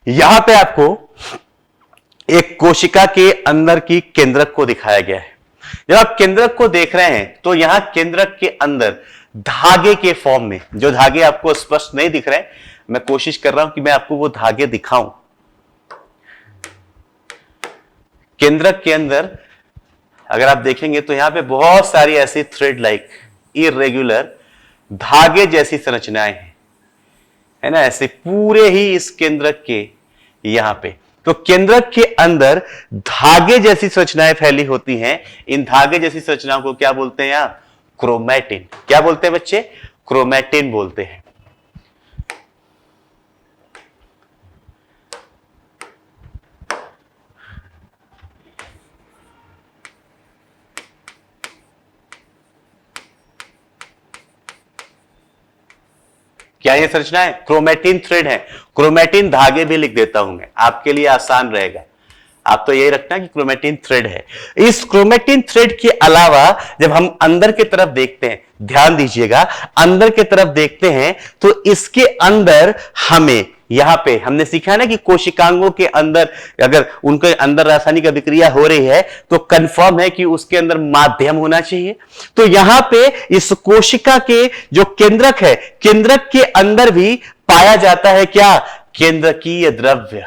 यहां पे आपको एक कोशिका के अंदर की केंद्रक को दिखाया गया है। जब आप केंद्रक को देख रहे हैं तो यहां केंद्रक के अंदर धागे के फॉर्म में, जो धागे आपको स्पष्ट नहीं दिख रहे हैं, मैं कोशिश कर रहा हूं कि मैं आपको वो धागे दिखाऊं। केंद्रक के अंदर अगर आप देखेंगे तो यहां पे बहुत सारी ऐसी थ्रेड लाइक इरेगुलर धागे जैसी संरचनाएं हैं, है ना, ऐसे पूरे ही इस केंद्रक के यहां पे। तो केंद्रक के अंदर धागे जैसी संरचनाएं फैली होती हैं। इन धागे जैसी संरचनाओं को क्या बोलते हैं आप? क्रोमैटिन। क्या बोलते हैं बच्चे? क्रोमैटिन बोलते हैं। क्या ये संरचना है? क्रोमैटिन थ्रेड है। क्रोमैटिन धागे भी लिख देता हूं मैं, आपके लिए आसान रहेगा। आप तो यही रखना कि क्रोमैटिन थ्रेड है। इस क्रोमैटिन थ्रेड के अलावा जब हम अंदर की तरफ देखते हैं, ध्यान दीजिएगा, अंदर की तरफ देखते हैं तो इसके अंदर हमें, यहां पे हमने सीखा ना कि कोशिकांगों के अंदर अगर उनके अंदर रासायनिक अभिक्रिया हो रही है तो कंफर्म है कि उसके अंदर माध्यम होना चाहिए। तो यहां पे इस कोशिका के जो केंद्रक है, केंद्रक के अंदर भी पाया जाता है क्या? केंद्रकीय द्रव्य।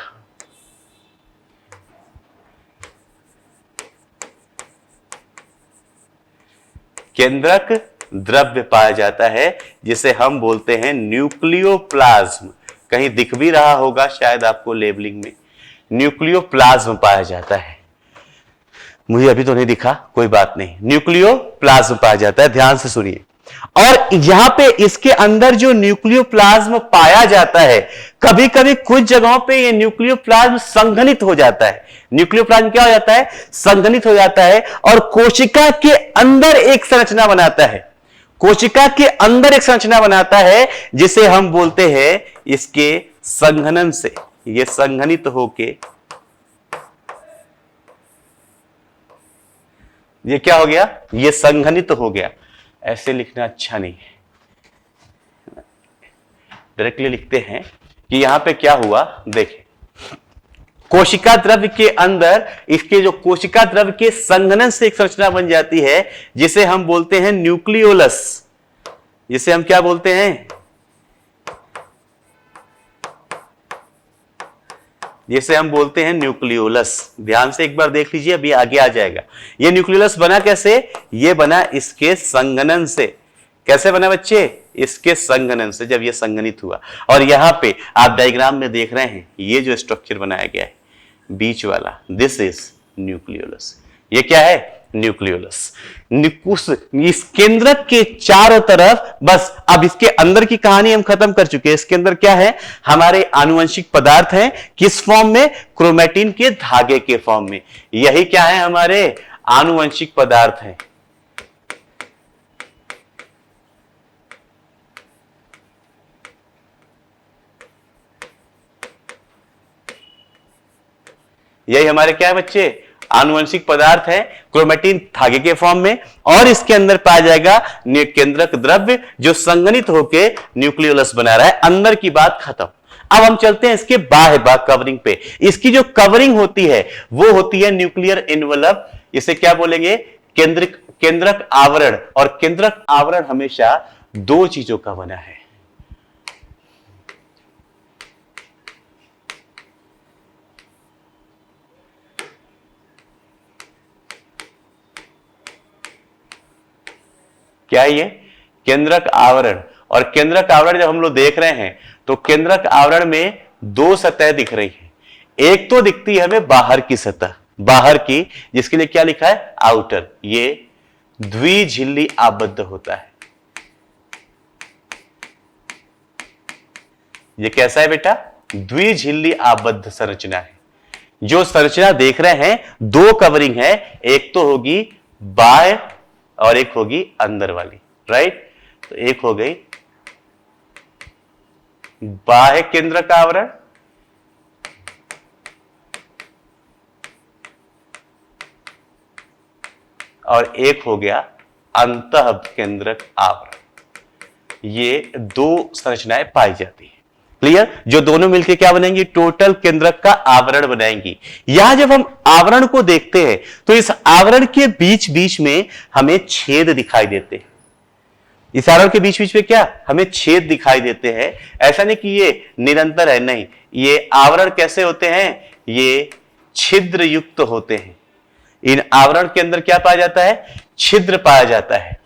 केंद्रक द्रव्य पाया जाता है जिसे हम बोलते हैं न्यूक्लियोप्लाज्म। कहीं दिख भी रहा होगा शायद आपको लेबलिंग में, न्यूक्लियोप्लाज्म पाया जाता है। मुझे अभी तो नहीं दिखा, कोई बात नहीं, न्यूक्लियोप्लाज्म पाया जाता है। ध्यान से सुनिए। और यहां पे इसके अंदर जो न्यूक्लियोप्लाज्म पाया जाता है, कभी कभी कुछ जगहों पे ये न्यूक्लियोप्लाज्म संघनित हो जाता है। न्यूक्लियोप्लाज्म क्या हो जाता है? संघनित हो जाता है और कोशिका के अंदर एक संरचना बनाता है। कोशिका के अंदर एक संरचना बनाता है जिसे हम बोलते हैं इसके संघनन से, ये संघनित होके ये क्या हो गया? ये संघनित हो गया। ऐसे लिखना अच्छा नहीं है, डायरेक्टली लिखते हैं कि यहां पे क्या हुआ। देखें, कोशिका द्रव्य के अंदर इसके जो कोशिका द्रव्य के संघनन से एक संरचना बन जाती है जिसे हम बोलते हैं न्यूक्लियोलस। जिसे हम क्या बोलते हैं? जिसे हम बोलते हैं न्यूक्लियोलस। ध्यान से एक बार देख लीजिए, अभी आगे आ जाएगा। ये न्यूक्लियोलस बना कैसे? ये बना इसके संघनन से। कैसे बना बच्चे? इसके संघनन से, जब ये संघनित हुआ। और यहां पे आप डायग्राम में देख रहे हैं ये जो स्ट्रक्चर बनाया गया है बीच वाला, दिस इज न्यूक्लियोलस। ये क्या है? न्यूक्लियोलस। इस केंद्रक के चारों तरफ, बस अब इसके अंदर की कहानी हम खत्म कर चुके हैं। इसके अंदर क्या है? हमारे आनुवंशिक पदार्थ हैं। किस फॉर्म में? क्रोमैटिन के धागे के फॉर्म में। यही क्या है? हमारे आनुवंशिक पदार्थ हैं। यही हमारे क्या है बच्चे? आनुवंशिक पदार्थ है, क्रोमैटिन धागे के फॉर्म में। और इसके अंदर पाया जाएगा केंद्रक द्रव्य जो संघनित होकर न्यूक्लियोलस बना रहा है। अंदर की बात खत्म। अब हम चलते हैं इसके बाह्य भाग, कवरिंग पे। इसकी जो कवरिंग होती है वो होती है न्यूक्लियर एनवलप। इसे क्या बोलेंगे? केंद्रक आवरण। और केंद्रक आवरण हमेशा दो चीजों का बना है। क्या है ये? केंद्रक आवरण। और केंद्रक आवरण जब हम लोग देख रहे हैं तो केंद्रक आवरण में दो सतह दिख रही है। एक तो दिखती है हमें बाहर की सतह, बाहर की, जिसके लिए क्या लिखा है? आउटर। ये द्विझिल्ली आबद्ध होता है। ये कैसा है बेटा? द्विझिल्ली आबद्ध संरचना है। जो संरचना देख रहे हैं दो कवरिंग है, एक तो होगी बाह्य और एक होगी अंदर वाली, राइट? तो एक हो गई बाह्य केंद्रक आवरण और एक हो गया अंतः केंद्रक आवरण। ये दो संरचनाएं पाई जाती है। क्लियर? जो दोनों मिलकर क्या बनाएंगी? टोटल केंद्रक का आवरण बनाएंगी। यहां जब हम आवरण को देखते हैं तो इस आवरण के बीच बीच में हमें छेद दिखाई देते हैं। इस आवरण के बीच बीच में क्या? हमें छेद दिखाई देते हैं। ऐसा नहीं कि ये निरंतर है, नहीं, ये आवरण कैसे होते हैं? ये छिद्र युक्त होते हैं। इन आवरण के अंदर क्या पाया जाता है? छिद्र पाया जाता है।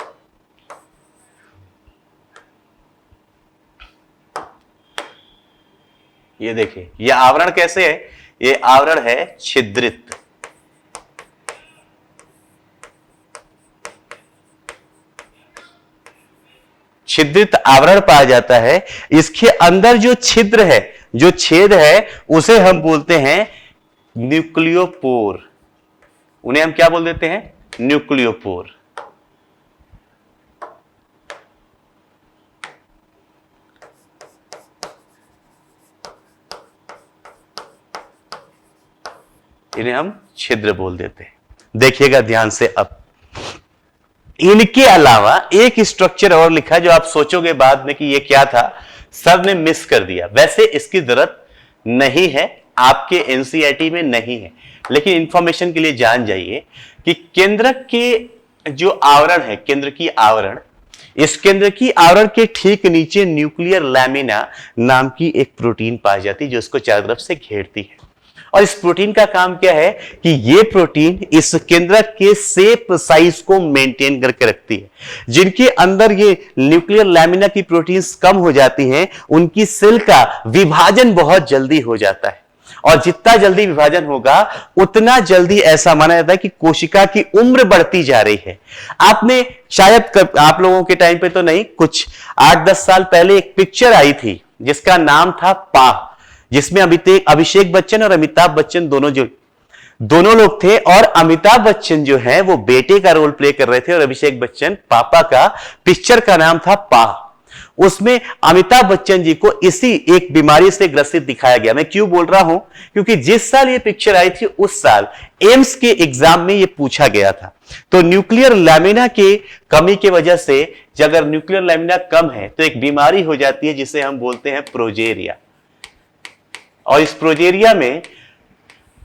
ये देखिए, ये आवरण कैसे है? ये आवरण है छिद्रित। छिद्रित आवरण पाया जाता है। इसके अंदर जो छिद्र है, जो छेद है, उसे हम बोलते हैं न्यूक्लियोपोर। उन्हें हम क्या बोल देते हैं? न्यूक्लियोपोर। इन्हें हम छिद्र बोल देते हैं। देखिएगा ध्यान से, अब इनके अलावा एक स्ट्रक्चर और लिखा है जो आप सोचोगे बाद में कि ये क्या था, सर ने मिस कर दिया। वैसे इसकी जरूरत नहीं है, आपके एनसीईआरटी में नहीं है, लेकिन इंफॉर्मेशन के लिए जान जाइए कि केंद्रक के जो आवरण है, केंद्र की आवरण, इस केंद्र की आवरण के ठीक नीचे न्यूक्लियर लैमिना नाम की एक प्रोटीन पाई जाती है जो इसको चारों तरफ से घेरती है। और इस प्रोटीन का काम क्या है कि ये प्रोटीन इस केंद्रक के शेप साइज को मेंटेन करके रखती है। जिनके अंदर ये न्यूक्लियर लैमिना की प्रोटीन्स कम हो जाती हैं, उनकी सेल का विभाजन बहुत जल्दी हो जाता है। और जितना जल्दी विभाजन होगा उतना जल्दी ऐसा माना जाता है कि कोशिका की उम्र बढ़ती जा रही है। आपने शायद, आप लोगों के टाइम पे तो नहीं, कुछ 8-10 साल पहले एक पिक्चर आई थी जिसका नाम था पा, जिसमें अभिषेक बच्चन और अमिताभ बच्चन दोनों लोग थे। और अमिताभ बच्चन जो है वो बेटे का रोल प्ले कर रहे थे और अभिषेक बच्चन पापा का। पिक्चर का नाम था पा। उसमें अमिताभ बच्चन जी को इसी एक बीमारी से ग्रसित दिखाया गया। मैं क्यों बोल रहा हूं? क्योंकि जिस साल ये पिक्चर आई थी उस साल एम्स के एग्जाम में ये पूछा गया था। तो न्यूक्लियर लैमिना के कमी की वजह से, अगर न्यूक्लियर लैमिना कम है तो एक बीमारी हो जाती है जिसे हम बोलते हैं प्रोजेरिया। और इस प्रोजेरिया में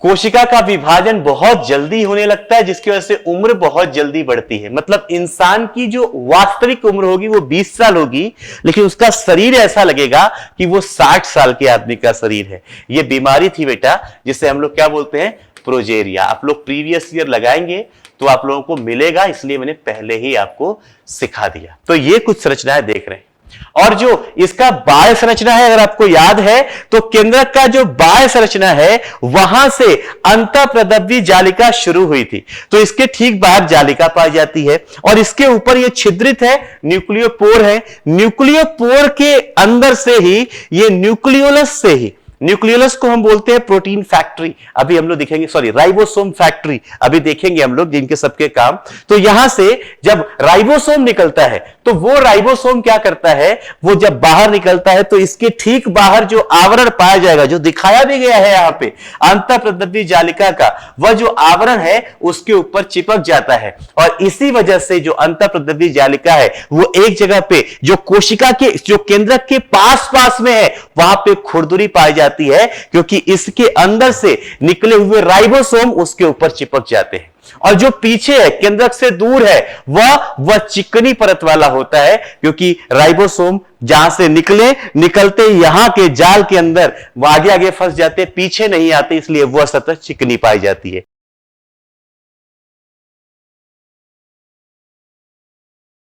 कोशिका का विभाजन बहुत जल्दी होने लगता है, जिसकी वजह से उम्र बहुत जल्दी बढ़ती है। मतलब इंसान की जो वास्तविक उम्र होगी वो 20 साल होगी, लेकिन उसका शरीर ऐसा लगेगा कि वो 60 साल के आदमी का शरीर है। ये बीमारी थी बेटा, जिसे हम लोग क्या बोलते हैं? प्रोजेरिया। आप लोग प्रीवियस ईयर लगाएंगे तो आप लोगों को मिलेगा, इसलिए मैंने पहले ही आपको सिखा दिया। तो ये कुछ संरचनाएं देख रहे हैं। और जो इसका बाह्य संरचना है, अगर आपको याद है तो केंद्रक का जो बाह्य संरचना है वहां से अंतःप्रदव्य जालिका शुरू हुई थी। तो इसके ठीक बाहर जालिका पाई जाती है और इसके ऊपर ये छिद्रित है, न्यूक्लियोपोर है। न्यूक्लियोपोर के अंदर से ही ये न्यूक्लियोलस से ही, न्यूक्लियोलस को हम बोलते हैं प्रोटीन फैक्ट्री। अभी हम लोग दिखेंगे, सॉरी, राइबोसोम फैक्ट्री अभी देखेंगे हम लोग, जिनके सबके काम। तो यहां से जब राइबोसोम निकलता है तो वो राइबोसोम क्या करता है, वो जब बाहर निकलता है तो इसके ठीक बाहर जो आवरण पाया जाएगा, जो दिखाया भी गया है यहां पे अंतःप्रदव्य जालिका का, वह जो आवरण है उसके ऊपर चिपक जाता है। और इसी वजह से जो अंतःप्रदव्य जालिका है वो एक जगह पे जो कोशिका के, जो केंद्रक के पास पास में है, वहां पे खुरदुरी पाई जाती है, क्योंकि इसके अंदर से निकले हुए राइबोसोम उसके ऊपर चिपक जाते हैं। और जो पीछे है, केंद्रक से दूर है, वह चिकनी परत वाला होता है, क्योंकि राइबोसोम जहां से निकलते यहां के जाल के अंदर आगे आगे फंस जाते, पीछे नहीं आते, इसलिए वह सतह चिकनी पाई जाती है।